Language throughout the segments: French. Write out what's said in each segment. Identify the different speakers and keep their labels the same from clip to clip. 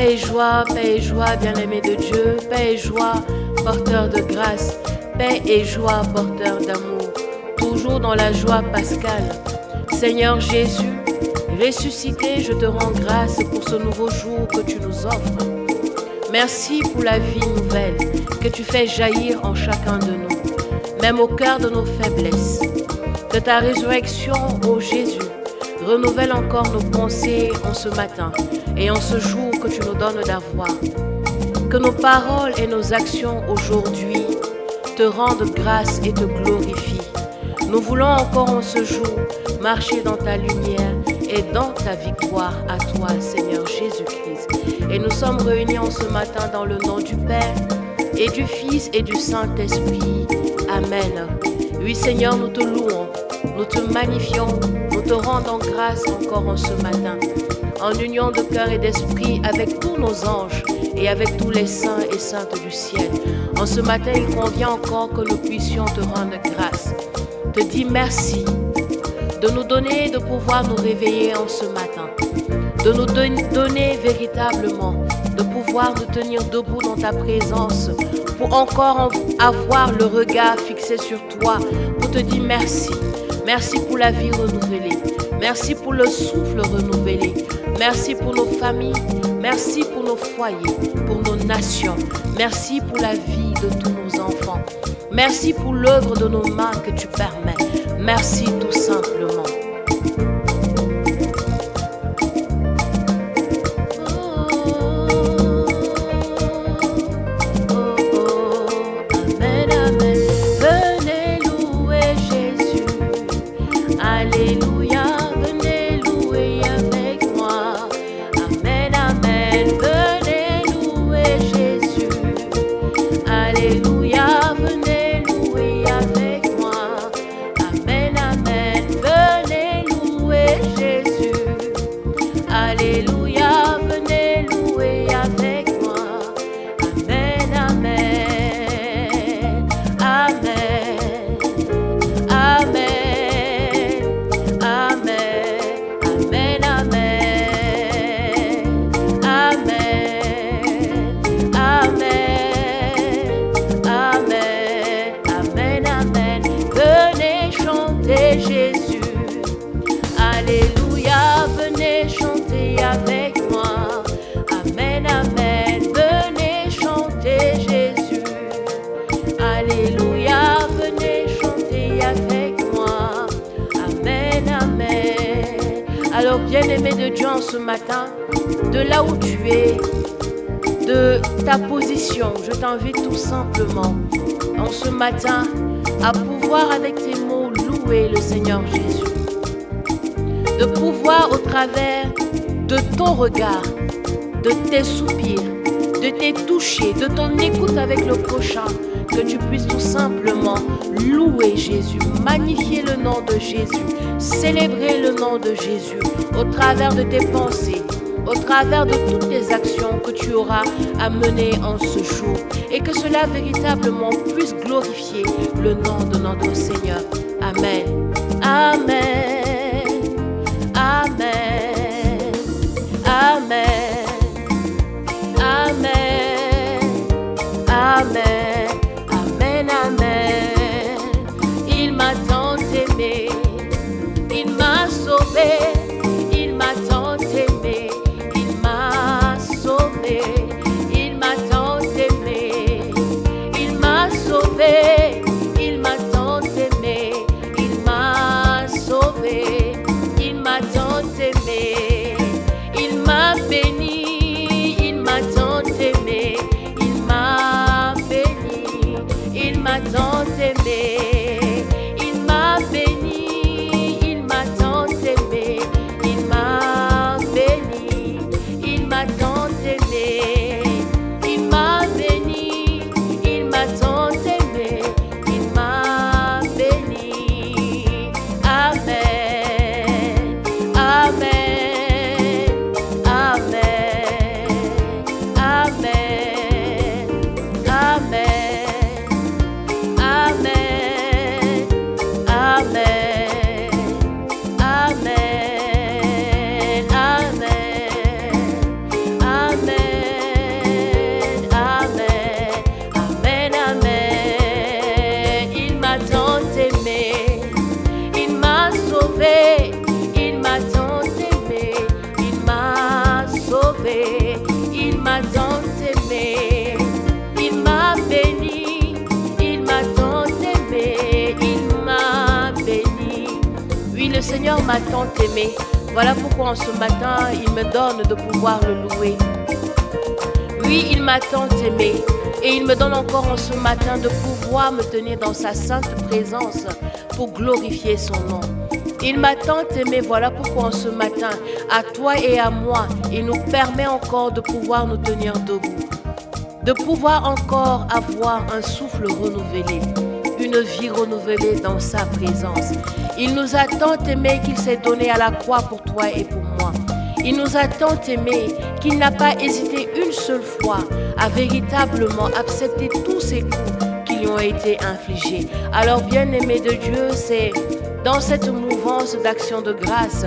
Speaker 1: paix et joie, bien-aimé de Dieu, paix et joie, porteur de grâce, paix et joie, porteur d'amour, toujours dans la joie pascale. Seigneur Jésus, ressuscité, je te rends grâce pour ce nouveau jour que tu nous offres. Merci pour la vie nouvelle que tu fais jaillir en chacun de nous, même au cœur de nos faiblesses. Que ta résurrection, ô Jésus, renouvelle encore nos pensées en ce matin et en ce jour que tu nous donnes d'avoir. Que nos paroles et nos actions aujourd'hui te rendent grâce et te glorifient. Nous voulons encore en ce jour marcher dans ta lumière et dans ta victoire à toi, Seigneur Jésus-Christ. Et nous sommes réunis en ce matin dans le nom du Père et du Fils et du Saint-Esprit. Amen. Oui, Seigneur, nous te louons, nous te magnifions, nous te rendons grâce encore en ce matin, en union de cœur et d'esprit avec tous nos anges et avec tous les saints et saintes du ciel. En ce matin, il convient encore que nous puissions te rendre grâce. Te dire merci de nous donner, de pouvoir nous réveiller en ce matin, de nous donner véritablement, de pouvoir nous tenir debout dans ta présence, pour encore avoir le regard fixé sur toi, pour te dire merci. Merci pour la vie renouvelée. Merci pour le souffle renouvelé. Merci pour nos familles. Merci pour nos foyers, pour nos nations. Merci pour la vie de tous nos enfants. Merci pour l'œuvre de nos mains que tu permets. Merci tout simplement.
Speaker 2: Alléluia, venez louer avec moi. Amen, amen, venez louer Jésus. Alléluia, venez louer avec moi. Amen, amen, venez louer Jésus. Alléluia, venez louer avec moi. Amen, amen, amen, amen. Jésus, alléluia, venez chanter avec moi. Amen, amen, venez chanter Jésus. Alléluia, venez chanter avec moi. Amen, amen. Alors, bien-aimé de Dieu, en ce matin, de là où tu es, de ta position, je t'invite tout simplement, en ce matin, à pouvoir avec tes mots louer le Seigneur Jésus. De pouvoir au travers de ton regard, de tes soupirs, de tes touchés, de ton écoute avec le prochain, que tu puisses tout simplement louer Jésus, magnifier le nom de Jésus, célébrer le nom de Jésus au travers de tes pensées, au travers de toutes tes actions que tu auras à mener en ce jour, et que cela véritablement puisse glorifier le nom de notre Seigneur. Amen. Amen. Amen. Amen. Amen. Amen. Amen. Amen. Il m'a tant aimé, il m'a sauvé, il m'a tant aimé, il m'a sauvé, il m'a tant aimé, il m'a sauvé, il m'a tant aimé, il m'a sauvé, il m'a tant aimé, il m'a béni, il m'a tant aimé, il m'a béni, il m'a tant aimé, il m'a béni, il m'a tant aimé, il m'a béni, il m'a tant aimé, il m'a béni, il m'a tant aimé, il m'a béni. Amen. Amen. Amen. Amen. Amen. Amen.
Speaker 1: sauvé, il m'a tant aimé, il m'a sauvé, il m'a tant aimé, il m'a béni, il m'a tant aimé, il m'a béni. Oui, le Seigneur m'a tant aimé. Voilà pourquoi en ce matin, il me donne de pouvoir le louer. Oui, il m'a tant aimé et il me donne encore en ce matin de pouvoir me tenir dans sa sainte présence pour glorifier son nom. Il m'a tant aimé, voilà pourquoi en ce matin, à toi et à moi, il nous permet encore de pouvoir nous tenir debout, de pouvoir encore avoir un souffle renouvelé, une vie renouvelée dans sa présence. Il nous a tant aimé qu'il s'est donné à la croix pour toi et pour moi. Il nous a tant aimé qu'il n'a pas hésité une seule fois à véritablement accepter tous ces coups qui lui ont été infligés. Alors, bien-aimé de Dieu, c'est dans cette mouvance d'action de grâce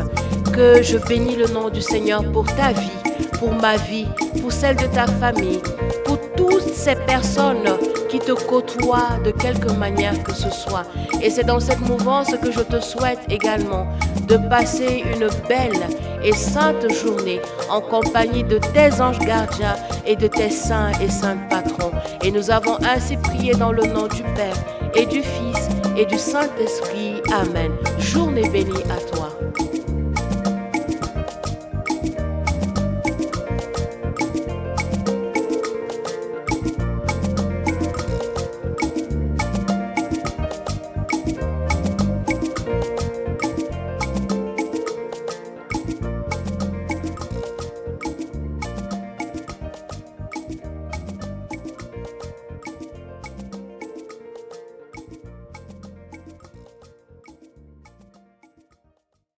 Speaker 1: que je bénis le nom du Seigneur pour ta vie, pour ma vie, pour celle de ta famille, pour toutes ces personnes qui te côtoient de quelque manière que ce soit. Et c'est dans cette mouvance que je te souhaite également de passer une belle et sainte journée en compagnie de tes anges gardiens et de tes saints et saintes patrons. Et nous avons ainsi prié dans le nom du Père et du Fils et du Saint-Esprit. Amen. Journée bénie à toi.